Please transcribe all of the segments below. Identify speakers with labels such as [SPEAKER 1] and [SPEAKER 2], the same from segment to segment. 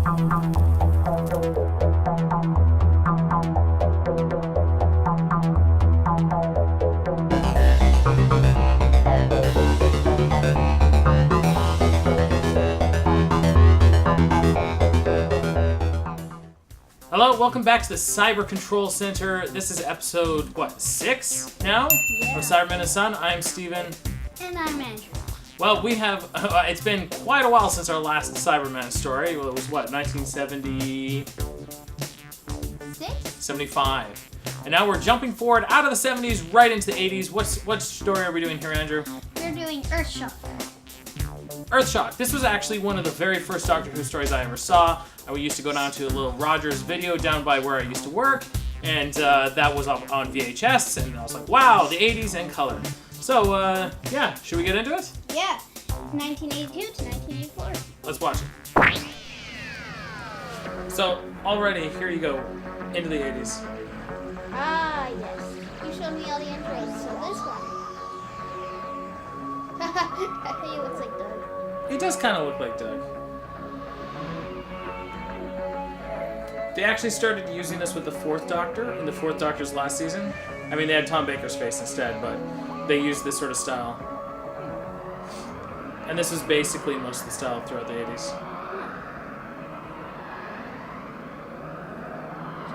[SPEAKER 1] Hello, welcome back to the Cyber Control Center. This is episode, 6 now?
[SPEAKER 2] Yeah.
[SPEAKER 1] Of Cyberman Son. I'm Steven.
[SPEAKER 2] And I'm Andrew.
[SPEAKER 1] Well, we have, it's been quite a while since our last Cyberman story. Well, it was 1970... 75. And now we're jumping forward out of the 70s right into the 80s. What story are we doing here, Andrew?
[SPEAKER 2] We're doing Earthshock.
[SPEAKER 1] Earthshock. This was actually one of the very first Doctor Who stories I ever saw. We used to go down to a little Rogers video down by where I used to work, and that was up on VHS, and I was like, wow, the 80s in color. So, yeah, should we get into it?
[SPEAKER 2] Yeah. 1982 to 1984.
[SPEAKER 1] Let's watch it. So, already, here you go, into the 80s.
[SPEAKER 2] Ah, yes. You showed me all the intros, so this one. He looks like Doug.
[SPEAKER 1] He does kind of look like Doug. They actually started using this with the Fourth Doctor in the Fourth Doctor's last season. I mean, they had Tom Baker's face instead, but they used this sort of style. And this was basically most of the style throughout the 80s.
[SPEAKER 2] So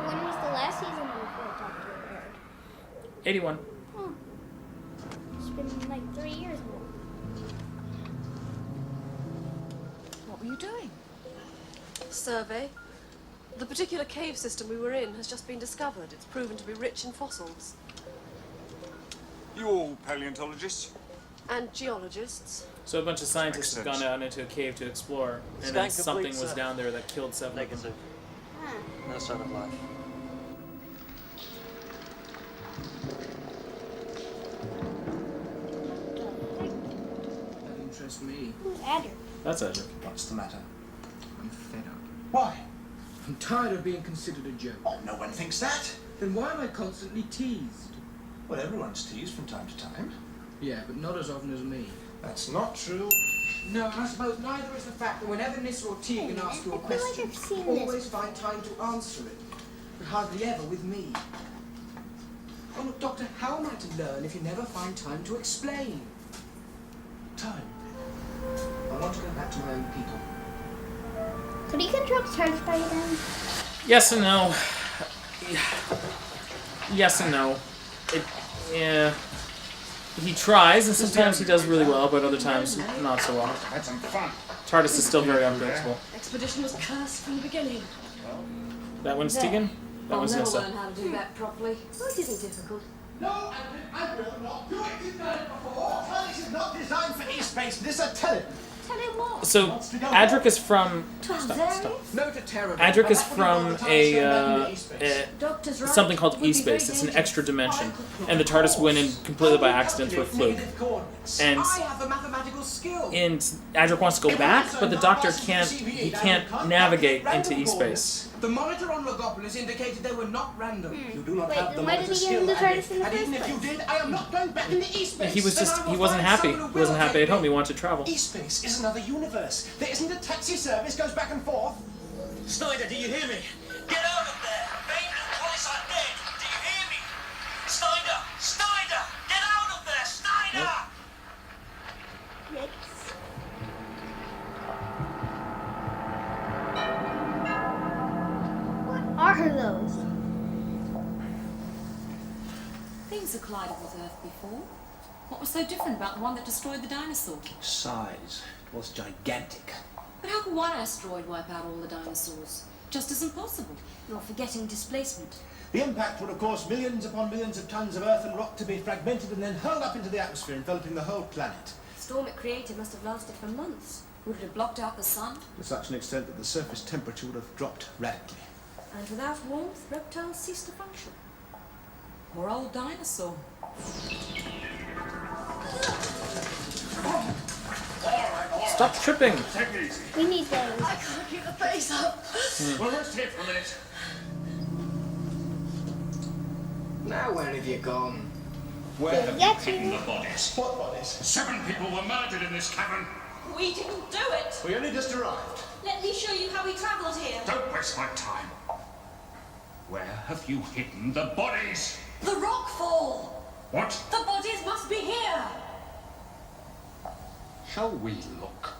[SPEAKER 2] when was the last season of the Fourth Doctor aired?
[SPEAKER 1] 81.
[SPEAKER 2] Oh. It's been like 3 years now.
[SPEAKER 3] What were you doing? Survey. The particular cave system we were in has just been discovered. It's proven to be rich in fossils.
[SPEAKER 4] You all paleontologists?
[SPEAKER 3] And geologists.
[SPEAKER 1] So a bunch of scientists have gone out into a cave to explore, and then something was down there that killed 7 of them.
[SPEAKER 5] Negative.
[SPEAKER 2] Huh.
[SPEAKER 5] No sign of life.
[SPEAKER 6] That interests me.
[SPEAKER 2] Who's Adric?
[SPEAKER 1] That's Adric.
[SPEAKER 6] What's the matter? I'm fed up. Why? I'm tired of being considered a joke.
[SPEAKER 7] Oh, no one thinks that.
[SPEAKER 6] Then why am I constantly teased?
[SPEAKER 7] Well, everyone's teased from time to time.
[SPEAKER 6] Yeah, but not as often as me.
[SPEAKER 7] That's not true.
[SPEAKER 6] No, I suppose neither is the fact that whenever Nyssa or Tegan ask you a
[SPEAKER 2] I feel like
[SPEAKER 6] question,
[SPEAKER 2] I've seen
[SPEAKER 6] you
[SPEAKER 2] this
[SPEAKER 6] always find time to answer it. But hardly ever with me. Oh, look, Doctor, how am I to learn if you never find time to explain?
[SPEAKER 7] Time.
[SPEAKER 6] I want to go back to my own people.
[SPEAKER 2] Could he control charge by then?
[SPEAKER 1] Yes and no. Yes and no. Yeah. He tries, and sometimes he does really well, but other times not so well.
[SPEAKER 4] Had some fun.
[SPEAKER 1] TARDIS is still very unpredictable.
[SPEAKER 3] Expedition was cursed from the beginning.
[SPEAKER 1] That one's Tegan? That one's
[SPEAKER 3] I'll never
[SPEAKER 1] Nyssa.
[SPEAKER 3] learn how to do that properly. Well, it isn't difficult.
[SPEAKER 7] No, I will not do it. You've done it before. TARDIS is not designed for e-space. Nyssa, tell him.
[SPEAKER 2] Tell him what?
[SPEAKER 1] So, Adric is from... Stop.
[SPEAKER 6] No to terror.
[SPEAKER 1] Adric is from
[SPEAKER 3] Doctor's right.
[SPEAKER 1] something called E-space. It's an extra dimension. And the TARDIS went in completely by accident through a fluke. And
[SPEAKER 6] I have a mathematical skill.
[SPEAKER 1] Adric wants to go back, but the Doctor can't navigate into E-space.
[SPEAKER 6] The monitor on Logopolis indicated they were not random.
[SPEAKER 7] You do not
[SPEAKER 2] Wait,
[SPEAKER 7] have the
[SPEAKER 2] then why did
[SPEAKER 7] monitor
[SPEAKER 2] he give him
[SPEAKER 7] skill,
[SPEAKER 2] the TARDIS in the
[SPEAKER 7] and even
[SPEAKER 2] first
[SPEAKER 7] if you
[SPEAKER 2] place?
[SPEAKER 7] did, I am not going back into e-space.
[SPEAKER 1] He wasn't happy. He wasn't happy at home. He wanted to travel.
[SPEAKER 7] E-space is another universe. There isn't a taxi service goes back and forth.
[SPEAKER 5] Snyder, do you hear me? Get out of there! Maimed and twice I'm dead! Do you hear me? Snyder! Snyder! Get out of there! Snyder!
[SPEAKER 2] Yikes. What are those?
[SPEAKER 8] Things have collided with Earth before. What was so different about the one that destroyed the dinosaur?
[SPEAKER 7] Size. It was gigantic.
[SPEAKER 8] But how could one asteroid wipe out all the dinosaurs? Just as impossible.
[SPEAKER 9] You're forgetting displacement.
[SPEAKER 7] The impact would have caused millions upon millions of tons of earth and rock to be fragmented and then hurled up into the atmosphere, enveloping the whole planet.
[SPEAKER 9] The storm it created must have lasted for months.
[SPEAKER 8] Would it have blocked out the sun?
[SPEAKER 7] To such an extent that the surface temperature would have dropped radically.
[SPEAKER 9] And without warmth, reptiles cease to function.
[SPEAKER 8] Poor old dinosaur.
[SPEAKER 1] Stop tripping!
[SPEAKER 4] Take it easy.
[SPEAKER 2] We need those.
[SPEAKER 3] I can't keep the pace up.
[SPEAKER 4] Well, rest here for a minute.
[SPEAKER 6] Now where have you gone?
[SPEAKER 4] Where have
[SPEAKER 2] Yes,
[SPEAKER 4] you hidden
[SPEAKER 2] you-
[SPEAKER 4] the bodies?
[SPEAKER 7] What bodies?
[SPEAKER 4] 7 people were murdered in this cavern.
[SPEAKER 3] We didn't do it.
[SPEAKER 7] We only just arrived.
[SPEAKER 9] Let me show you how we travelled here.
[SPEAKER 4] waste my time. Where have you hidden the bodies?
[SPEAKER 8] The rockfall!
[SPEAKER 4] What?
[SPEAKER 8] The bodies must be here!
[SPEAKER 4] Shall we look?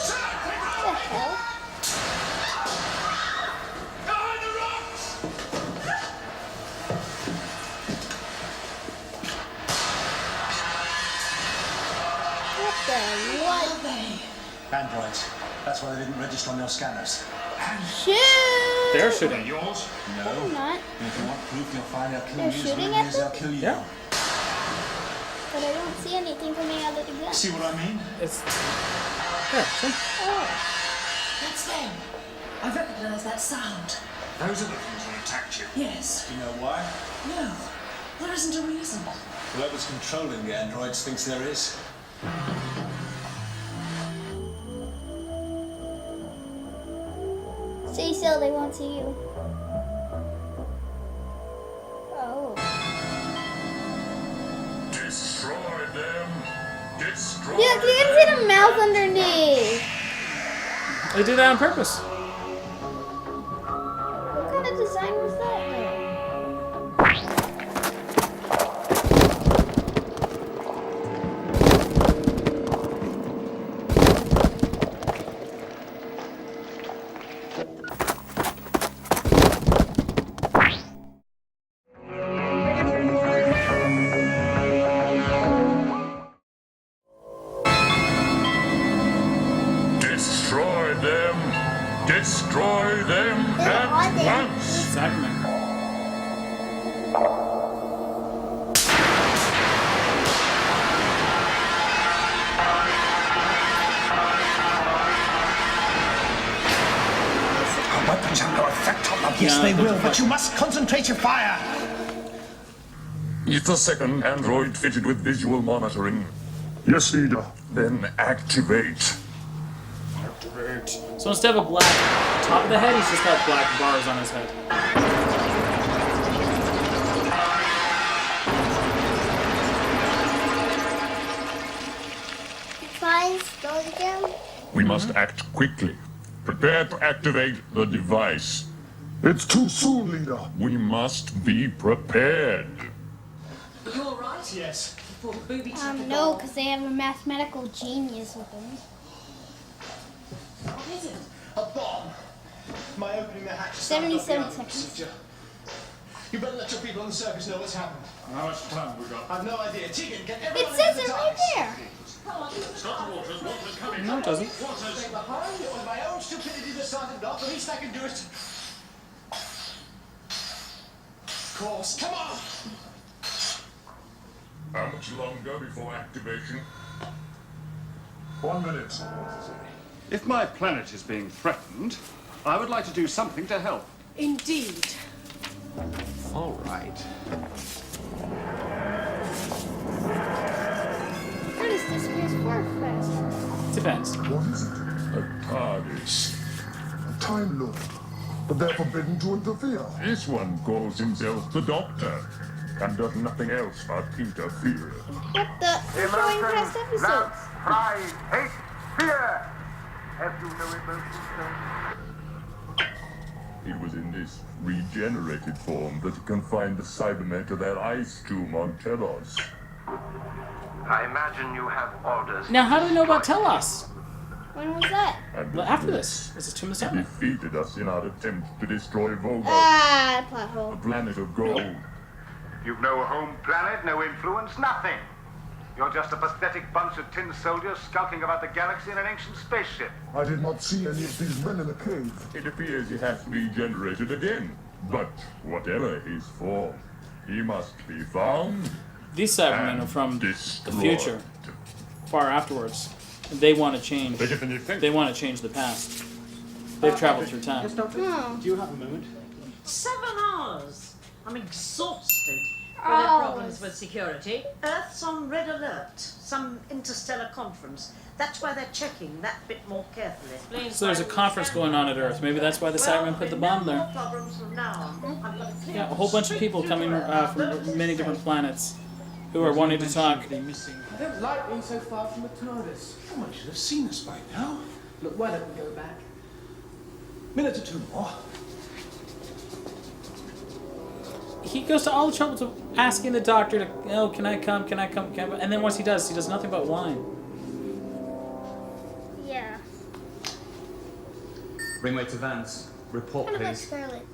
[SPEAKER 2] What the hell?
[SPEAKER 4] Behind the rocks!
[SPEAKER 2] What the what?
[SPEAKER 7] Androids. That's why they didn't register on your scanners.
[SPEAKER 2] Shoot!
[SPEAKER 1] They're shooting.
[SPEAKER 4] Yours?
[SPEAKER 7] No.
[SPEAKER 2] I'm not.
[SPEAKER 7] And if you want proof, you'll find they'll kill
[SPEAKER 2] They're
[SPEAKER 7] you as
[SPEAKER 2] shooting
[SPEAKER 7] rudely
[SPEAKER 2] at
[SPEAKER 7] as they'll
[SPEAKER 2] them?
[SPEAKER 7] kill you.
[SPEAKER 1] Yeah.
[SPEAKER 2] But I don't see anything coming out of the gun.
[SPEAKER 7] See what I mean?
[SPEAKER 1] It's yeah. See?
[SPEAKER 2] Oh.
[SPEAKER 8] That's them. I recognise that sound.
[SPEAKER 4] Those are the things that attacked you.
[SPEAKER 8] Yes.
[SPEAKER 7] Do you know why?
[SPEAKER 8] No. There isn't a reason.
[SPEAKER 7] Whoever's controlling the androids thinks there is.
[SPEAKER 2] Stay still, they won't see you. Oh.
[SPEAKER 4] Destroy them. Destroy
[SPEAKER 2] Look, you can see the mouth underneath.
[SPEAKER 1] They did that on purpose.
[SPEAKER 2] What kind of design was that?
[SPEAKER 4] Destroy them. Destroy them at once.
[SPEAKER 1] Cybermen.
[SPEAKER 7] Our weapons have no effect on them.
[SPEAKER 1] Yes, they will, but you
[SPEAKER 7] must concentrate your fire.
[SPEAKER 4] It's the second android fitted with visual monitoring. Yes, leader. Then activate.
[SPEAKER 1] So instead of a black top of the head, he's just got black bars on his head.
[SPEAKER 2] Fine, go again.
[SPEAKER 4] We must act quickly. Prepare to activate the device. It's too soon, leader. We must be prepared.
[SPEAKER 8] You all right?
[SPEAKER 7] Yes.
[SPEAKER 8] Before the booby trap
[SPEAKER 2] No, because they have a mathematical genius with them.
[SPEAKER 8] What is it?
[SPEAKER 7] A bomb. My opening the hatch.
[SPEAKER 2] 77 seconds.
[SPEAKER 7] You better let your people on the surface know what's happened.
[SPEAKER 4] How much time we got?
[SPEAKER 7] I've no idea. Tegan, get
[SPEAKER 2] It
[SPEAKER 7] everyone
[SPEAKER 2] says
[SPEAKER 7] into
[SPEAKER 2] it
[SPEAKER 7] the
[SPEAKER 2] right
[SPEAKER 7] dice.
[SPEAKER 2] there.
[SPEAKER 4] Stop the waters. Water's coming.
[SPEAKER 1] No, it doesn't.
[SPEAKER 7] Stay behind. It was my own stupidity that started it off. The least I can do is... Of course. Come on.
[SPEAKER 4] How much longer before activation? 1 minute.
[SPEAKER 10] If my planet is being threatened, I would like to do something to help.
[SPEAKER 3] Indeed.
[SPEAKER 10] All right.
[SPEAKER 2] Where does this PS4 fast?
[SPEAKER 1] Depends.
[SPEAKER 11] What is it?
[SPEAKER 4] A TARDIS.
[SPEAKER 11] A Time Lord. But they're forbidden to interfere.
[SPEAKER 4] This one calls himself the Doctor and does nothing else but interfere.
[SPEAKER 2] What the? We're showing past episodes.
[SPEAKER 5] Pride, hate, fear. Have you no emotions, sir?
[SPEAKER 4] It was in this regenerated form that he confined the Cybermen to their ice tomb on Telos.
[SPEAKER 5] I imagine you have orders.
[SPEAKER 1] Now, how do we know about Telos?
[SPEAKER 2] When was that?
[SPEAKER 4] And
[SPEAKER 1] Well, after this, this is Tomb of
[SPEAKER 4] he
[SPEAKER 1] Cybermen.
[SPEAKER 4] defeated us in our attempt to destroy Volga,
[SPEAKER 2] Ah, plot hole.
[SPEAKER 4] the planet of gold.
[SPEAKER 5] You've no home planet, no influence, nothing. You're just a pathetic bunch of tin soldiers skulking about the galaxy in an ancient spaceship.
[SPEAKER 11] I did not see any of these men in the cave.
[SPEAKER 4] It appears he has regenerated again. But whatever his form, he must be found
[SPEAKER 1] These Cybermen are from the
[SPEAKER 4] destroyed.
[SPEAKER 1] future, far afterwards. They want to change.
[SPEAKER 4] Bigger than you think.
[SPEAKER 1] They want to change the past. They've traveled through time.
[SPEAKER 6] Yes, Doctor?
[SPEAKER 2] Oh.
[SPEAKER 6] Do you have a moment?
[SPEAKER 12] 7 hours. I'm exhausted.
[SPEAKER 2] Oh.
[SPEAKER 12] There are problems with security. Earth's on red alert. Some interstellar conference. That's why they're checking that bit more carefully.
[SPEAKER 1] So there's a conference going on at Earth. Maybe that's why the Cybermen put the bomb
[SPEAKER 12] No
[SPEAKER 1] there.
[SPEAKER 12] more problems from now on. I've got a clear
[SPEAKER 1] Yeah, a whole bunch of people coming
[SPEAKER 12] straight
[SPEAKER 1] from many different planets. who are wanting to talk.
[SPEAKER 6] I don't like being so far from the TARDIS.
[SPEAKER 7] Someone should have seen us by now.
[SPEAKER 6] Look, why don't we go back?
[SPEAKER 7] Minute or two more.
[SPEAKER 1] He goes to all the trouble of asking the doctor to, oh, can I come, can I come, can I come? And then once he does nothing but whine.
[SPEAKER 2] Yeah.
[SPEAKER 13] Ringway to Vance. Report,
[SPEAKER 2] What about
[SPEAKER 13] please.
[SPEAKER 2] Scarlet?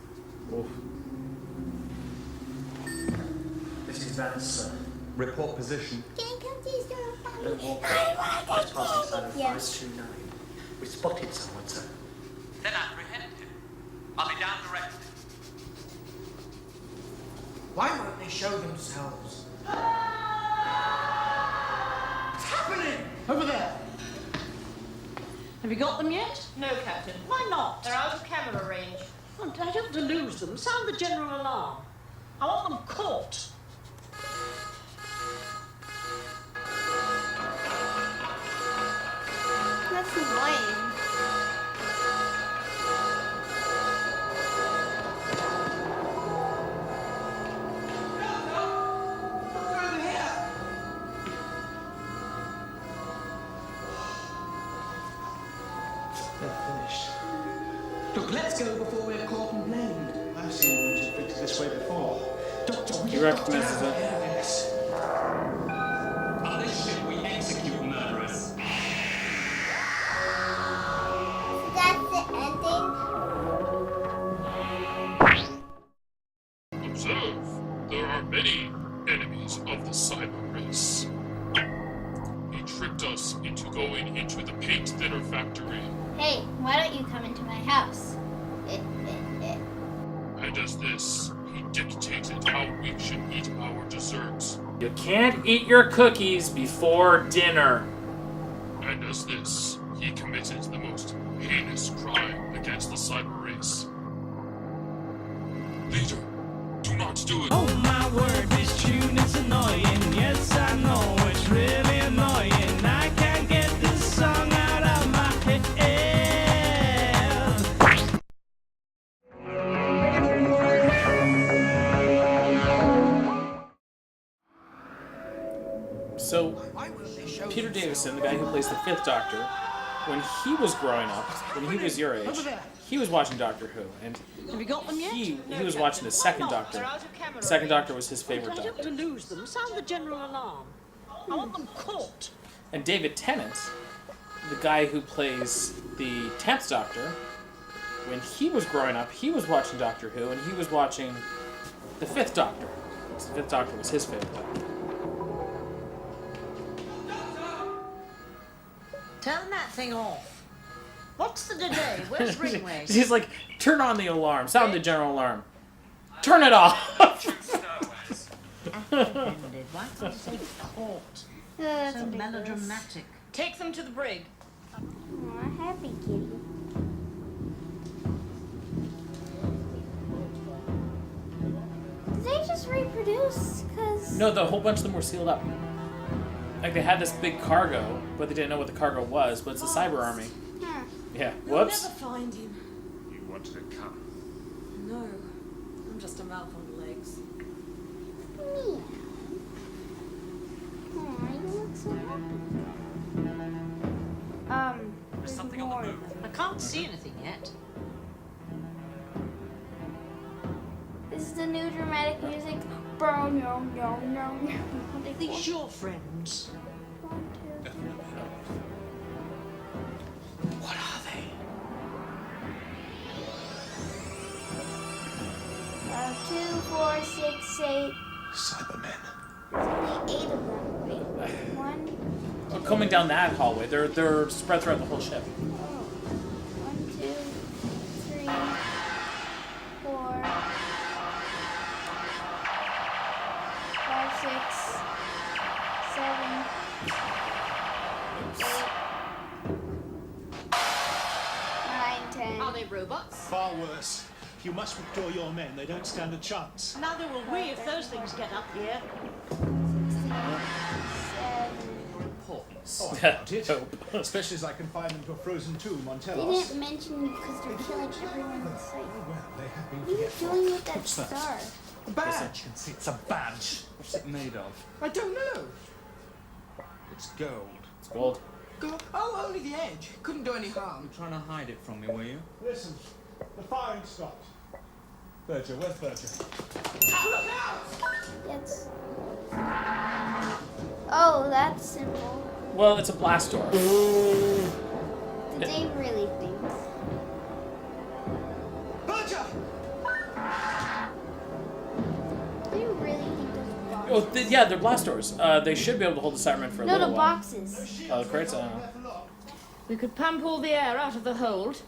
[SPEAKER 6] This is Vance, sir.
[SPEAKER 13] Report position.
[SPEAKER 2] Can you come to Scarlet?
[SPEAKER 6] Don't walk
[SPEAKER 2] Just
[SPEAKER 6] passing sign of
[SPEAKER 2] Yes.
[SPEAKER 6] 529. We spotted someone, sir.
[SPEAKER 5] Then apprehend him. I'll be down directly.
[SPEAKER 6] Why won't they show themselves? What's happening? Over there.
[SPEAKER 12] Have you got them yet? No, Captain. Why not? They're out of camera range. Oh, I don't want to lose them. Sound the general alarm. I want them caught.
[SPEAKER 2] That's annoying.
[SPEAKER 6] They're finished. Look, let's go before we're caught and blamed.
[SPEAKER 7] I've seen witches fixed this way before.
[SPEAKER 6] Doctor, we
[SPEAKER 1] He recognizes it.
[SPEAKER 6] Yes.
[SPEAKER 13] On this ship, we execute murderers.
[SPEAKER 2] That's the ending.
[SPEAKER 4] Observe, there are many enemies of the cyber race. He tricked us into going into the paint thinner factory.
[SPEAKER 2] Hey, why don't you come into my house?
[SPEAKER 4] And as this, he dictated how we should eat our desserts.
[SPEAKER 1] You can't eat your cookies before dinner.
[SPEAKER 4] And as this, he committed the most heinous crime against the cyber race. Leader, do not do it.
[SPEAKER 5] Oh my word, this tune is annoying. Yes, I know it's really annoying. I can't get this song out of my head.
[SPEAKER 1] So, Peter Davison, the guy who plays the Fifth Doctor, when he was growing up, when he was your age, he was watching Doctor Who, and
[SPEAKER 12] Have you got them yet?
[SPEAKER 1] he was watching the Second Doctor. The Second Doctor was his favorite
[SPEAKER 12] I don't
[SPEAKER 1] Doctor.
[SPEAKER 12] want to lose them. Sound the general alarm. I want them caught.
[SPEAKER 1] And David Tennant, the guy who plays the 10th Doctor, when he was growing up, he was watching Doctor Who, and he was watching the Fifth Doctor. The Fifth Doctor was his favorite Doctor.
[SPEAKER 12] Turn that thing off. What's the delay? Where's Ringway?
[SPEAKER 1] He's like, turn on the alarm, sound the general alarm. Turn it off!
[SPEAKER 12] Apprehended. Why can't you say caught?
[SPEAKER 2] That's
[SPEAKER 12] So
[SPEAKER 2] ridiculous.
[SPEAKER 12] melodramatic.
[SPEAKER 3] Take them to the brig.
[SPEAKER 2] Aw, happy kitty. Did they just reproduce? Cause
[SPEAKER 1] No, the whole bunch of them were sealed up. Like, they had this big cargo, but they didn't know what the cargo was, but it's the cyber army.
[SPEAKER 2] Huh.
[SPEAKER 1] Yeah,
[SPEAKER 3] We'll
[SPEAKER 1] whoops.
[SPEAKER 3] never find him.
[SPEAKER 10] You wanted to come.
[SPEAKER 3] No, I'm just a mouth on legs.
[SPEAKER 2] Meow. Aw, you look so happy. There's
[SPEAKER 5] something on
[SPEAKER 2] more
[SPEAKER 5] the
[SPEAKER 2] of
[SPEAKER 5] move.
[SPEAKER 2] them.
[SPEAKER 12] I can't see anything yet.
[SPEAKER 2] This is the new dramatic music. Bro, no.
[SPEAKER 12] Are these your friends?
[SPEAKER 6] What are they?
[SPEAKER 2] 2, 4, 6, 8.
[SPEAKER 7] Cybermen.
[SPEAKER 2] Only 8 of them. Wait, 1,
[SPEAKER 1] Coming down that hallway, they're spread throughout the whole ship.
[SPEAKER 2] 1, 2, 3, 4, 5, 6, 7, 8, 9, 10.
[SPEAKER 3] Are they robots?
[SPEAKER 7] Far worse. You must withdraw your men. They don't stand a chance.
[SPEAKER 12] Neither will we if those things get up here.
[SPEAKER 2] 7,
[SPEAKER 7] Oh, I doubt it. Especially as I confine them to a frozen tomb on
[SPEAKER 2] They
[SPEAKER 7] Telos.
[SPEAKER 2] didn't mention you because they're killing everyone in sight.
[SPEAKER 7] Well, they have been
[SPEAKER 2] What are you
[SPEAKER 7] forgetful.
[SPEAKER 2] doing with that
[SPEAKER 7] What's that?
[SPEAKER 2] star?
[SPEAKER 7] A badge. You can see it's a badge. What's it made of? I don't know. It's gold.
[SPEAKER 1] It's gold.
[SPEAKER 6] Go. Oh, only the edge. Couldn't do any harm.
[SPEAKER 13] You're trying to hide it from me, were you?
[SPEAKER 7] Listen, the firing stopped. Berger, where's Berger?
[SPEAKER 6] Look out!
[SPEAKER 2] It's... Oh, that's simple.
[SPEAKER 1] Well, it's a blast door.
[SPEAKER 2] Did they really think?
[SPEAKER 6] Berger!
[SPEAKER 2] Do you really think those boxes?
[SPEAKER 1] Oh, yeah, they're blast doors. They should be able to hold the Cybermen for a
[SPEAKER 2] No,
[SPEAKER 1] little
[SPEAKER 2] the
[SPEAKER 1] while.
[SPEAKER 2] boxes.
[SPEAKER 1] Oh, the crates? I don't know.
[SPEAKER 12] We could pump all the air out of the hold.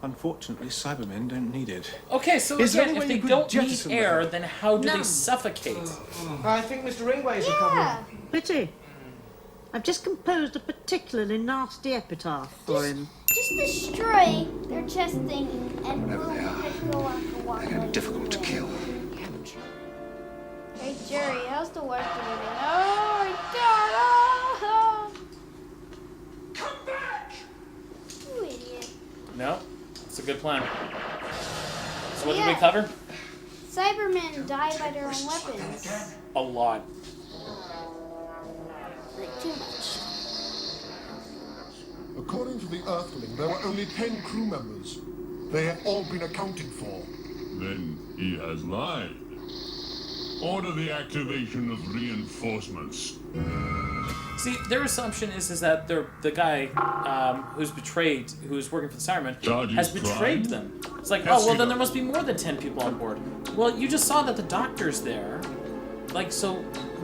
[SPEAKER 7] Unfortunately, Cybermen don't need it.
[SPEAKER 1] Okay, so
[SPEAKER 7] Is there
[SPEAKER 1] again,
[SPEAKER 7] any
[SPEAKER 1] if
[SPEAKER 7] way
[SPEAKER 1] they
[SPEAKER 7] you could
[SPEAKER 1] don't need
[SPEAKER 7] jettison
[SPEAKER 1] air,
[SPEAKER 7] them?
[SPEAKER 1] then how do they
[SPEAKER 12] None.
[SPEAKER 1] suffocate?
[SPEAKER 6] I think Mr. Ringway's
[SPEAKER 2] Yeah.
[SPEAKER 6] recovering.
[SPEAKER 12] Pity. I've just composed a particularly nasty epitaph for him.
[SPEAKER 2] Just destroy their chest thing and boom, walk like
[SPEAKER 11] difficult to kill.
[SPEAKER 2] Hey Jerry, how's the work doing? Oh my god! Oh.
[SPEAKER 5] Come back!
[SPEAKER 2] You idiot.
[SPEAKER 1] No? It's a good plan. So what did
[SPEAKER 2] Yeah.
[SPEAKER 1] we cover?
[SPEAKER 2] Cybermen die by their own weapons.
[SPEAKER 1] A lot.
[SPEAKER 2] Like too much.
[SPEAKER 11] According to the Earthling, there were only 10 crew members. They have all been accounted for.
[SPEAKER 14] Then he has lied. Order the activation of reinforcements.
[SPEAKER 1] See, their assumption is that the guy who's working for the Cybermen,
[SPEAKER 14] Charges
[SPEAKER 1] has betrayed
[SPEAKER 14] crime?
[SPEAKER 1] them. It's like,
[SPEAKER 14] Yes,
[SPEAKER 1] oh, well,
[SPEAKER 14] you
[SPEAKER 1] then
[SPEAKER 14] know.
[SPEAKER 1] there must be more than 10 people on board. Well, you just saw that the doctor's there. Like, so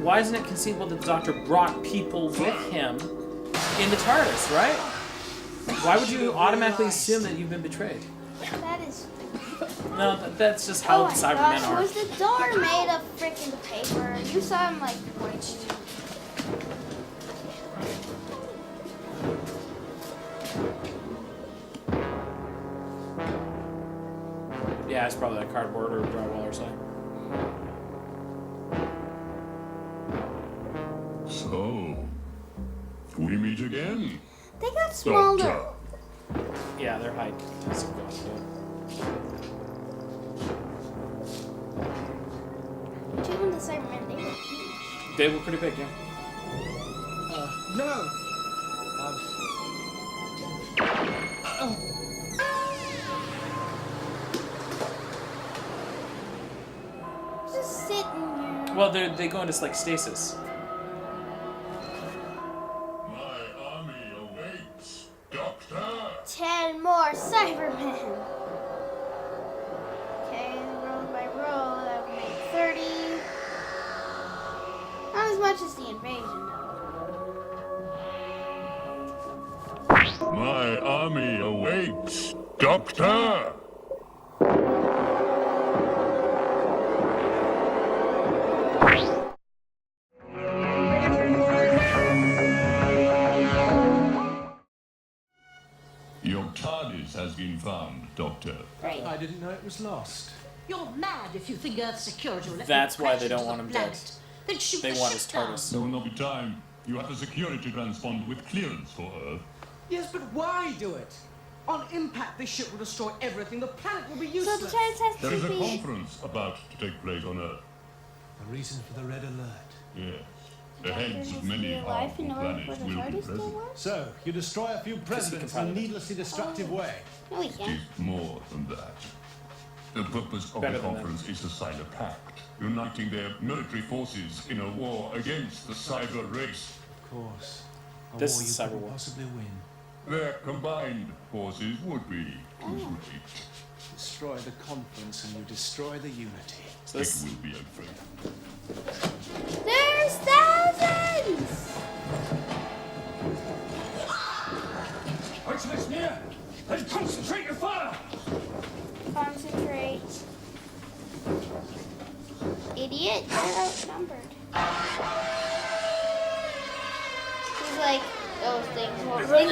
[SPEAKER 1] why isn't it conceivable that the doctor brought people with him in the TARDIS, right? Why would you automatically assume that you've been betrayed?
[SPEAKER 2] That is.
[SPEAKER 1] No, that's just how
[SPEAKER 2] Oh my
[SPEAKER 1] Cybermen
[SPEAKER 2] gosh,
[SPEAKER 1] are.
[SPEAKER 2] was the door made of freaking paper? You saw him like pointing.
[SPEAKER 1] Yeah, it's probably like cardboard or drywall or something.
[SPEAKER 14] So, we meet again.
[SPEAKER 2] They got smaller.
[SPEAKER 14] Doctor.
[SPEAKER 1] Yeah, their height doesn't go up.
[SPEAKER 2] Even the Cybermen, they were huge.
[SPEAKER 1] They were pretty big, yeah.
[SPEAKER 6] No.
[SPEAKER 2] Just sitting here.
[SPEAKER 1] Well, they go into like stasis.
[SPEAKER 14] My army awaits, Doctor.
[SPEAKER 2] 10 more Cybermen. Okay, row by row, that would make 30. Not as much as the invasion, though.
[SPEAKER 14] My army awaits, Doctor. Your TARDIS has been found, Doctor.
[SPEAKER 2] Right.
[SPEAKER 7] I didn't know it was lost.
[SPEAKER 12] You're mad if you think Earth security will let
[SPEAKER 1] That's
[SPEAKER 12] me
[SPEAKER 1] why
[SPEAKER 12] crash
[SPEAKER 1] they don't
[SPEAKER 12] into
[SPEAKER 1] want
[SPEAKER 12] the
[SPEAKER 1] him dead.
[SPEAKER 12] planet. Then shoot
[SPEAKER 1] They
[SPEAKER 12] the
[SPEAKER 1] want
[SPEAKER 12] ship
[SPEAKER 1] his
[SPEAKER 12] down.
[SPEAKER 1] TARDIS.
[SPEAKER 14] There will not be time. You have a security transponder with clearance for Earth.
[SPEAKER 6] Yes, but why do it? On impact, this ship will destroy everything. The planet will be
[SPEAKER 2] So
[SPEAKER 6] useless.
[SPEAKER 2] the chance has
[SPEAKER 14] There
[SPEAKER 2] to
[SPEAKER 14] is a
[SPEAKER 2] be.
[SPEAKER 14] conference about to take place on Earth.
[SPEAKER 7] The reason for the red alert.
[SPEAKER 14] Yes. The
[SPEAKER 2] Doctor
[SPEAKER 14] heads
[SPEAKER 2] has
[SPEAKER 14] of
[SPEAKER 2] to
[SPEAKER 14] many
[SPEAKER 2] be alive
[SPEAKER 14] powerful
[SPEAKER 2] in order for
[SPEAKER 14] planets
[SPEAKER 2] the
[SPEAKER 14] will be
[SPEAKER 2] TARDIS to
[SPEAKER 14] present.
[SPEAKER 2] work?
[SPEAKER 7] So, you destroy a few presidents in a needlessly destructive way.
[SPEAKER 2] No, we
[SPEAKER 14] It
[SPEAKER 2] can't.
[SPEAKER 14] is more than that. The purpose of
[SPEAKER 1] Better
[SPEAKER 14] the
[SPEAKER 1] than
[SPEAKER 14] conference is to sign a pact, uniting their military forces in a war against the cyber race.
[SPEAKER 7] Of course. A
[SPEAKER 1] This
[SPEAKER 7] war
[SPEAKER 1] is
[SPEAKER 7] you couldn't
[SPEAKER 1] Cyberwar.
[SPEAKER 7] possibly win.
[SPEAKER 14] Their combined forces would be great.
[SPEAKER 7] Destroy the conference and you destroy the unity.
[SPEAKER 1] So
[SPEAKER 14] It
[SPEAKER 1] this,
[SPEAKER 14] will be a great.
[SPEAKER 2] There's thousands!
[SPEAKER 5] Archivist near! Let's concentrate your fire!
[SPEAKER 2] Concentrate. Idiot, you're outnumbered. He's like, those things won't like,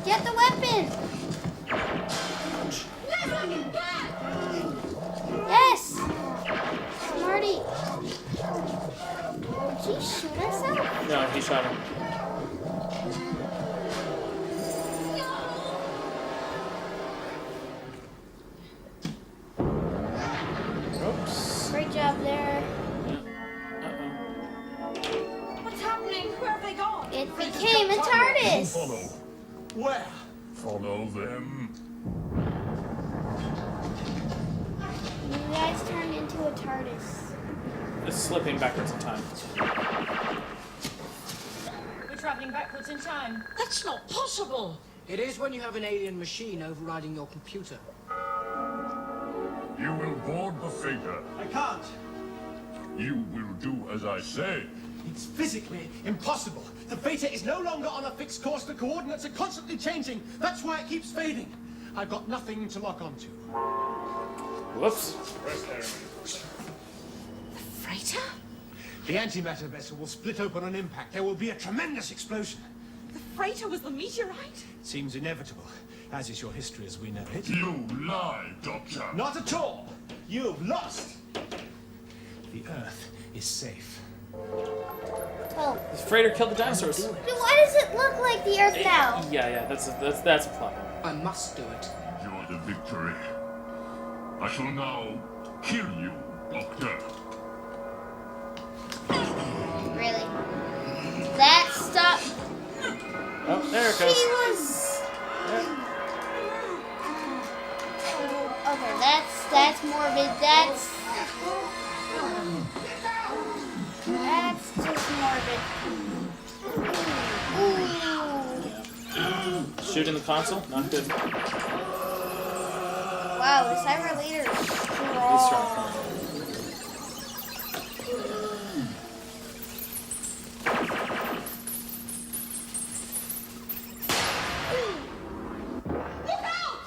[SPEAKER 2] get the weapon! Yes! Smarty! she shoot herself?
[SPEAKER 1] No, he shot him. Oops.
[SPEAKER 2] Great job there.
[SPEAKER 8] What's happening? Where have they gone?
[SPEAKER 2] It became a TARDIS.
[SPEAKER 14] Follow.
[SPEAKER 7] Where?
[SPEAKER 14] Follow them.
[SPEAKER 2] You guys turned into a TARDIS.
[SPEAKER 1] It's slipping backwards in time.
[SPEAKER 12] We're traveling backwards in time.
[SPEAKER 6] That's not possible. It is when you have an alien machine overriding your computer.
[SPEAKER 14] You will board the freighter.
[SPEAKER 7] I can't.
[SPEAKER 14] You will do as I say.
[SPEAKER 7] It's physically impossible. The Beta is no longer on a fixed course. The coordinates are constantly changing. That's why it keeps fading. I've got nothing to lock onto.
[SPEAKER 1] Whoops.
[SPEAKER 9] Freighter?
[SPEAKER 7] The antimatter vessel will split open on impact. There will be a tremendous explosion.
[SPEAKER 8] The freighter was the meteorite?
[SPEAKER 7] Seems inevitable, as is your history as we know it.
[SPEAKER 14] You lie, Doctor.
[SPEAKER 7] Not at all. You've lost. The Earth is safe.
[SPEAKER 2] Oh.
[SPEAKER 1] The freighter killed the dinosaurs.
[SPEAKER 2] Then why does it look like the Earth now?
[SPEAKER 1] Yeah, that's a plot.
[SPEAKER 6] I must do it.
[SPEAKER 14] Enjoy the victory. I shall now kill you, Doctor.
[SPEAKER 2] Really? That stop.
[SPEAKER 1] Oh, there it goes.
[SPEAKER 2] She was. Okay, that's morbid. That's just morbid. Ooh.
[SPEAKER 1] Shooting the console, not good.
[SPEAKER 2] Wow, the cyber leader is
[SPEAKER 1] He's strong.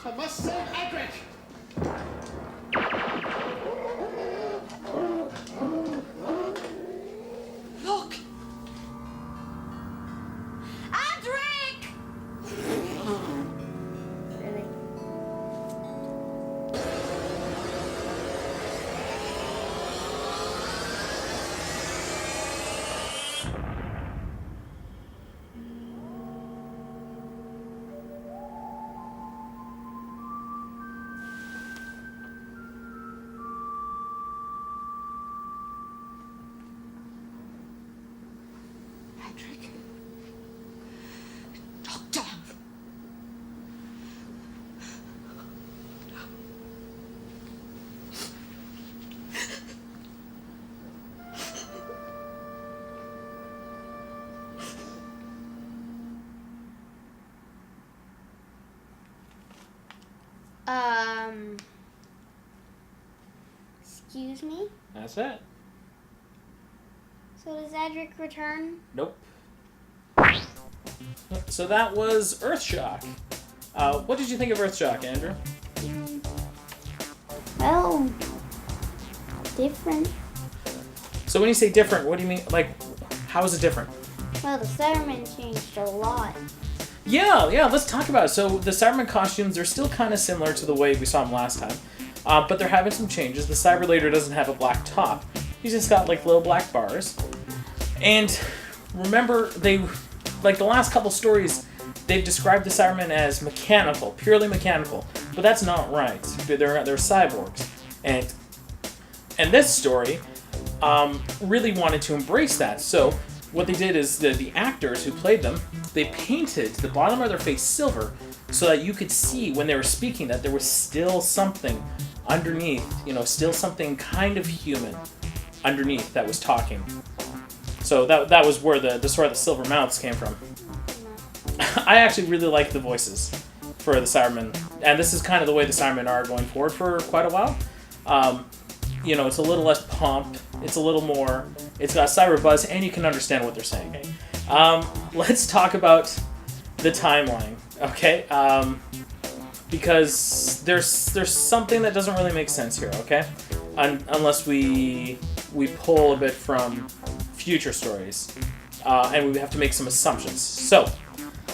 [SPEAKER 7] I must save Adric.
[SPEAKER 8] Look! Adric!
[SPEAKER 2] Really?
[SPEAKER 8] Adric? Doctor!
[SPEAKER 2] Excuse me?
[SPEAKER 1] That's it.
[SPEAKER 2] So does Adric return?
[SPEAKER 1] Nope. So that was Earthshock. What did you think of Earthshock, Andrew?
[SPEAKER 2] Well, different.
[SPEAKER 1] So when you say different, what do you mean? Like, how is it different?
[SPEAKER 2] Well, the Cybermen changed a lot.
[SPEAKER 1] Yeah, let's talk about it. So the Cyberman costumes are still kind of similar to the way we saw them last time. But they're having some changes. The Cyber Leader doesn't have a black top. He's just got like little black bars. And remember, like the last couple stories, they've described the Cybermen as mechanical, purely mechanical. But that's not right. They're cyborgs. And this story really wanted to embrace that. So what they did is the actors who played them, they painted the bottom of their face silver so that you could see when they were speaking that there was still something underneath, still something kind of human underneath that was talking. So that was where the sort of the silver mouths came from. I actually really like the voices for the Cybermen, and this is kind of the way the Cybermen are going forward for quite a while. It's a little less pomp, it's a little more, it's got cyber buzz, and you can understand what they're saying. Let's talk about the timeline, okay? Because there's something that doesn't really make sense here, okay? Unless we pull a bit from future stories, and we have to make some assumptions. So,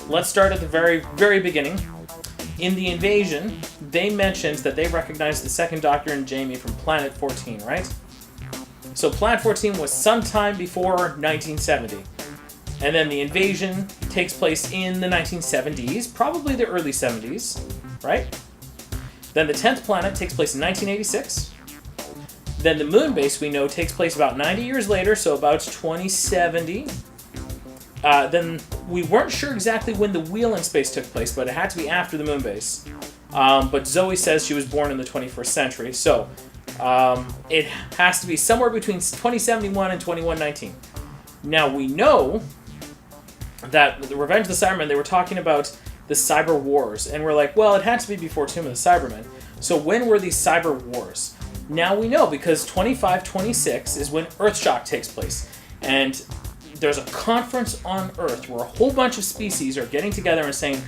[SPEAKER 1] let's start at the very, very beginning. In the invasion, they mentioned that they recognized the second Doctor and Jamie from Planet 14, right? So Planet 14 was sometime before 1970. And then the invasion takes place in the 1970s, probably the early 70s, right? Then the 10th planet takes place in 1986. Then the moon base, we know, takes place about 90 years later, so about 2070. Then we weren't sure exactly when the wheel in space took place, but it had to be after the moon base. But Zoe says she was born in the 21st century, so it has to be somewhere between 2071 and 2119. Now, we know that the Revenge of the Cybermen, they were talking about the Cyber Wars, and we're like, well, it had to be before Tomb of the Cybermen. So when were these Cyber Wars? Now we know, because 2526 is when Earthshock takes place, and there's a conference on Earth where a whole bunch of species are getting together and saying,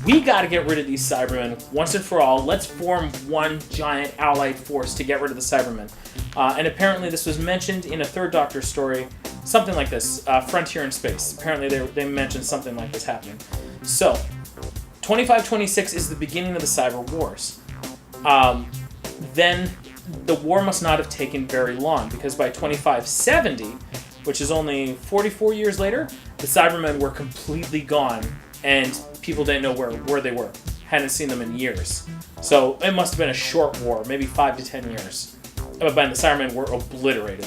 [SPEAKER 1] we got to get rid of these Cybermen once and for all. Let's form one giant allied force to get rid of the Cybermen. And apparently this was mentioned in a Third Doctor story, something like this, Frontier in Space. Apparently they mentioned something like this happening. So, 2526 is the beginning of the Cyber Wars. Then the war must not have taken very long, because by 2570, which is only 44 years later, the Cybermen were completely gone, and people didn't know where they were. Hadn't seen them in years. So it must have been a short war, maybe 5 to 10 years. But then the Cybermen were obliterated.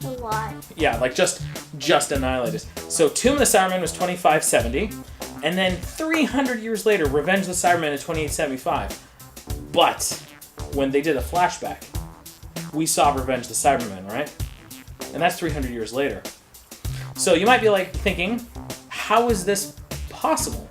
[SPEAKER 2] A lot.
[SPEAKER 1] Yeah, like just annihilated. So Tomb of the Cybermen was 2570, and then 300 years later, Revenge of the Cybermen in 2875. But when they did a flashback, we saw Revenge of the Cybermen, right? And that's 300 years later. So you might be like thinking, how is this possible?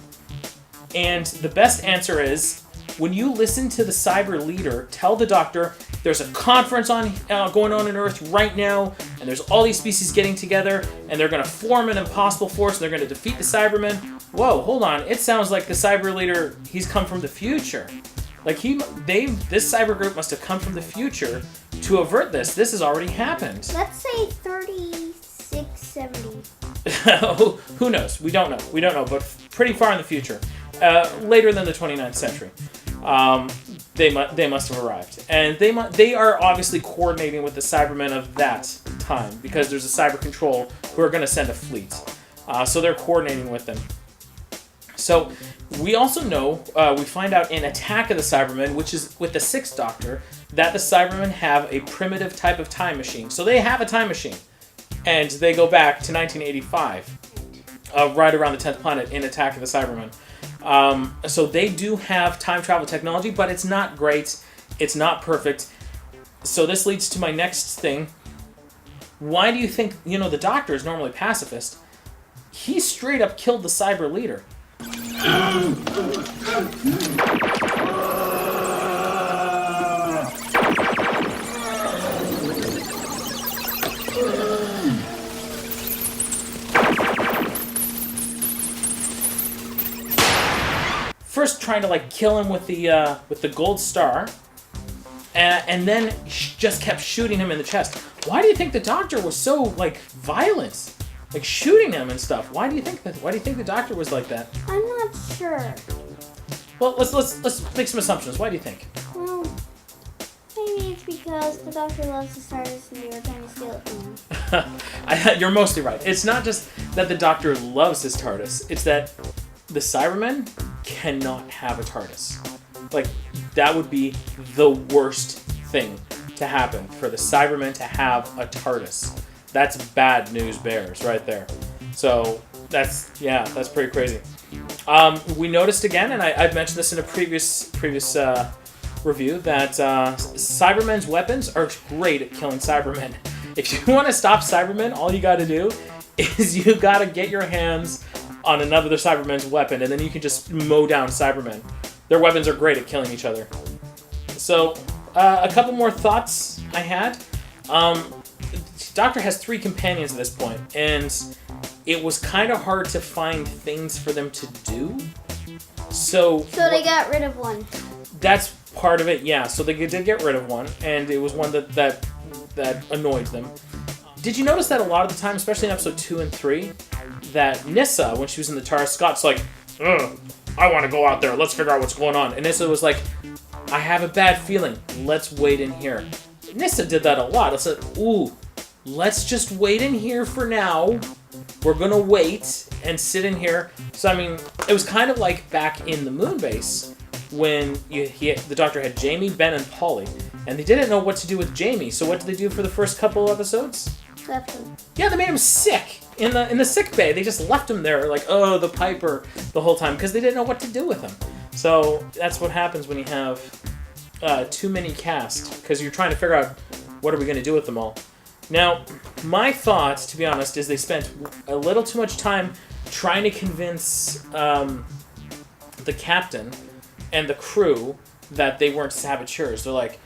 [SPEAKER 1] And the best answer is, when you listen to the Cyber leader tell the Doctor there's a conference going on Earth right now, and there's all these species getting together, and they're going to form an impossible force, and they're going to defeat the Cybermen. Whoa, hold on. It sounds like the Cyber leader, he's come from the future. Like this cyber group must have come from the future to avert this. This has already happened.
[SPEAKER 2] Let's say 3670.
[SPEAKER 1] Who knows? We don't know, but pretty far in the future. Later than the 29th century. They must have arrived. And they are obviously coordinating with the Cybermen of that time, because there's a cyber control who are going to send a fleet. So they're coordinating with them. So we also know, we find out in Attack of the Cybermen, which is with the 6th Doctor, that the Cybermen have a primitive type of time machine. So they have a time machine. And they go back to 1985, right around the 10th planet in Attack of the Cybermen. So they do have time travel technology, but it's not great. It's not perfect. So this leads to my next thing. Why do you think, the Doctor is normally pacifist? He straight up killed the Cyber leader. First trying to kill him with the gold star, and then just kept shooting him in the chest. Why do you think the Doctor was so violent? Shooting him and stuff. Why do you think the Doctor was like that?
[SPEAKER 2] I'm not sure.
[SPEAKER 1] Well, let's make some assumptions. Why do you think?
[SPEAKER 2] Well, maybe it's because the Doctor loves the stars and they were trying to steal it from him.
[SPEAKER 1] You're mostly right. It's not just that the Doctor loves his TARDIS. It's that the Cybermen cannot have a TARDIS. That would be the worst thing to happen, for the Cybermen to have a TARDIS. That's bad news bears right there. So that's pretty crazy. We noticed again, and I've mentioned this in a previous review, that Cybermen's weapons are great at killing Cybermen. If you want to stop Cybermen, all you got to do is you got to get your hands on another Cybermen's weapon, and then you can just mow down Cybermen. Their weapons are great at killing each other. So, a couple more thoughts I had. Doctor has 3 companions at this point, and it was kind of hard to find things for them to do. So
[SPEAKER 2] they got rid of one.
[SPEAKER 1] That's part of it, yeah. So they did get rid of one, and it was one that annoyed them. Did you notice that a lot of the time, especially in episode 2 and 3, that Nyssa, when she was in the TARDIS, Scott's like, ugh, I want to go out there. Let's figure out what's going on. And Nyssa was like, I have a bad feeling. Let's wait in here. Nyssa did that a lot. I said, ooh, let's just wait in here for now. We're gonna wait and sit in here. So I mean, it was kind of like back in the moon base when the Doctor had Jamie, Ben, and Polly, and they didn't know what to do with Jamie. So what did they do for the first couple episodes?
[SPEAKER 2] Left him.
[SPEAKER 1] Yeah, they made him sick in the sick bay. They just left him there, like, oh, the Piper, the whole time, because they didn't know what to do with him. So that's what happens when you have too many cast, because you're trying to figure out what are we going to do with them all. Now, my thought, to be honest, is they spent a little too much time trying to convince the captain and the crew that they weren't saboteurs. They're like,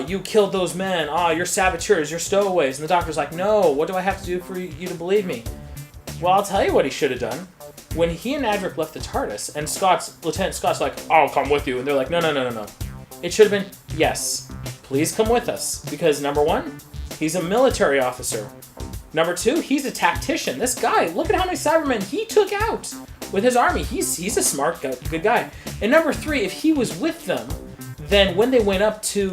[SPEAKER 1] you killed those men. You're saboteurs. You're stowaways. And the Doctor's like, no, what do I have to do for you to believe me? Well, I'll tell you what he should have done. When he and Adric left the TARDIS, and Lieutenant Scott's like, I'll come with you. And they're like, no. It should have been, yes, please come with us. Because number one, he's a military officer. Number two, he's a tactician. This guy, look at how many Cybermen he took out with his army. He's a smart guy, good guy. And number three, if he was with them, then when they went up to,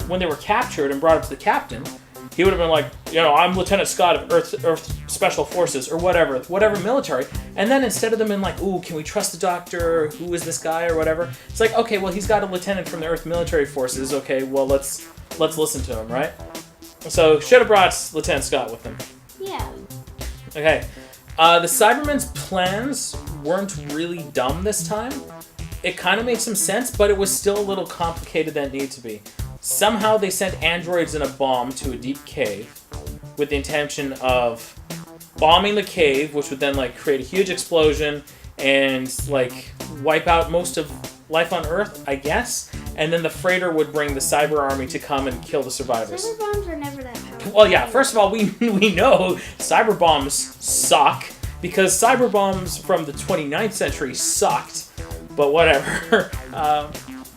[SPEAKER 1] when they were captured and brought up to the captain, he would have been like, I'm Lieutenant Scott of Earth Special Forces, or whatever military. And then instead of them being like, ooh, can we trust the Doctor? Who is this guy, or whatever? It's like, okay, well, he's got a lieutenant from the Earth Military Forces. Okay, well, let's listen to him, right? So, should have brought Lieutenant Scott with him.
[SPEAKER 2] Yeah.
[SPEAKER 1] Okay. The Cybermen's plans weren't really dumb this time. It kind of made some sense, but it was still a little complicated than it needed to be. Somehow they sent androids in a bomb to a deep cave with the intention of bombing the cave, which would then create a huge explosion and wipe out most of life on Earth, I guess. And then the freighter would bring the cyber army to come and kill the survivors.
[SPEAKER 2] Cyber bombs are never that powerful.
[SPEAKER 1] Well, yeah, first of all, we know cyber bombs suck because cyber bombs from the 29th century sucked. But whatever.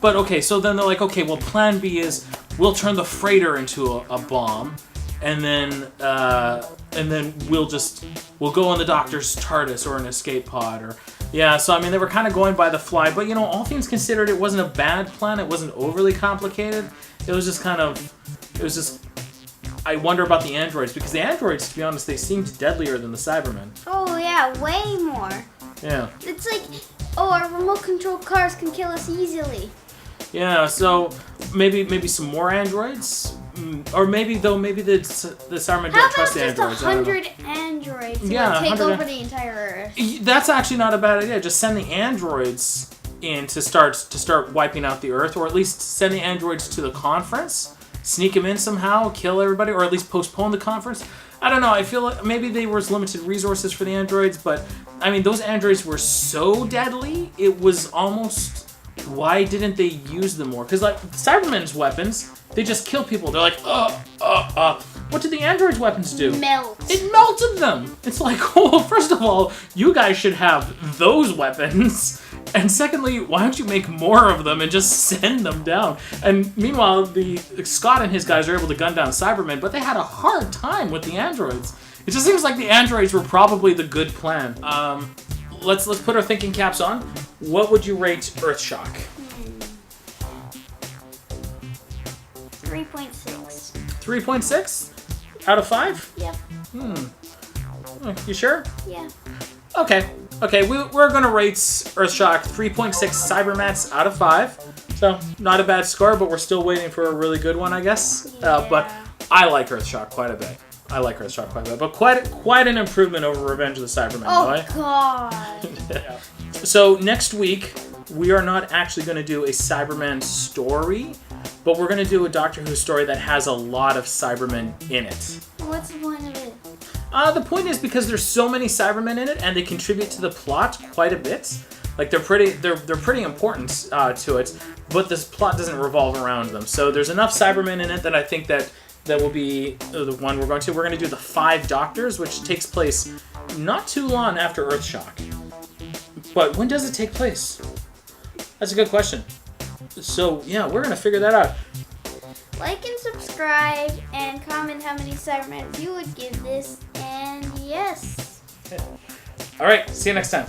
[SPEAKER 1] But okay, so then they're like, okay, well, plan B is we'll turn the freighter into a bomb, and then we'll go in the Doctor's TARDIS or an escape pod, or yeah. So I mean, they were kind of going by the fly, but all things considered, it wasn't a bad plan. It wasn't overly complicated. It was just I wonder about the androids, because the androids, to be honest, they seemed deadlier than the Cybermen.
[SPEAKER 2] Oh yeah, way more.
[SPEAKER 1] Yeah.
[SPEAKER 2] It's like, our remote control cars can kill us easily.
[SPEAKER 1] Yeah, so maybe some more androids, or maybe the Cybermen don't trust the androids.
[SPEAKER 2] How about just 100 androids?
[SPEAKER 1] Yeah,
[SPEAKER 2] take over the entire Earth.
[SPEAKER 1] That's actually not a bad idea. Just send the androids in to start wiping out the Earth, or at least send the androids to the conference, sneak them in somehow, kill everybody, or at least postpone the conference. I don't know. I feel like maybe there was limited resources for the androids, but I mean, those androids were so deadly. It was almost, why didn't they use them more? Because Cybermen's weapons, they just kill people. They're like, What did the androids' weapons do?
[SPEAKER 2] Melt.
[SPEAKER 1] It melted them. It's like, oh, first of all, you guys should have those weapons. And secondly, why don't you make more of them and just send them down? And meanwhile, Scott and his guys are able to gun down Cybermen, but they had a hard time with the androids. It just seems like the androids were probably the good plan. Let's put our thinking caps on. What would you rate Earthshock?
[SPEAKER 2] 3.6.
[SPEAKER 1] 3.6 out of 5?
[SPEAKER 2] Yep.
[SPEAKER 1] You sure?
[SPEAKER 2] Yeah.
[SPEAKER 1] Okay, we're gonna rate Earthshock 3.6 Cybermats out of 5. So, not a bad score, but we're still waiting for a really good one, I guess.
[SPEAKER 2] Yeah.
[SPEAKER 1] But I like Earthshock quite a bit. But quite an improvement over Revenge of the Cybermen,
[SPEAKER 2] Oh, God.
[SPEAKER 1] So, next week, we are not actually going to do a Cyberman story, but we're going to do a Doctor Who story that has a lot of Cybermen in it.
[SPEAKER 2] What's the point of it?
[SPEAKER 1] The point is because there's so many Cybermen in it, and they contribute to the plot quite a bit. They're pretty important to it, but this plot doesn't revolve around them. So there's enough Cybermen in it that I think that will be the one we're going to. We're going to do the 5 Doctors, which takes place not too long after Earthshock. But when does it take place? That's a good question. So yeah, we're going to figure that out.
[SPEAKER 2] Like and subscribe and comment how many Cybermen you would give this. And yes.
[SPEAKER 1] All right, see you next time.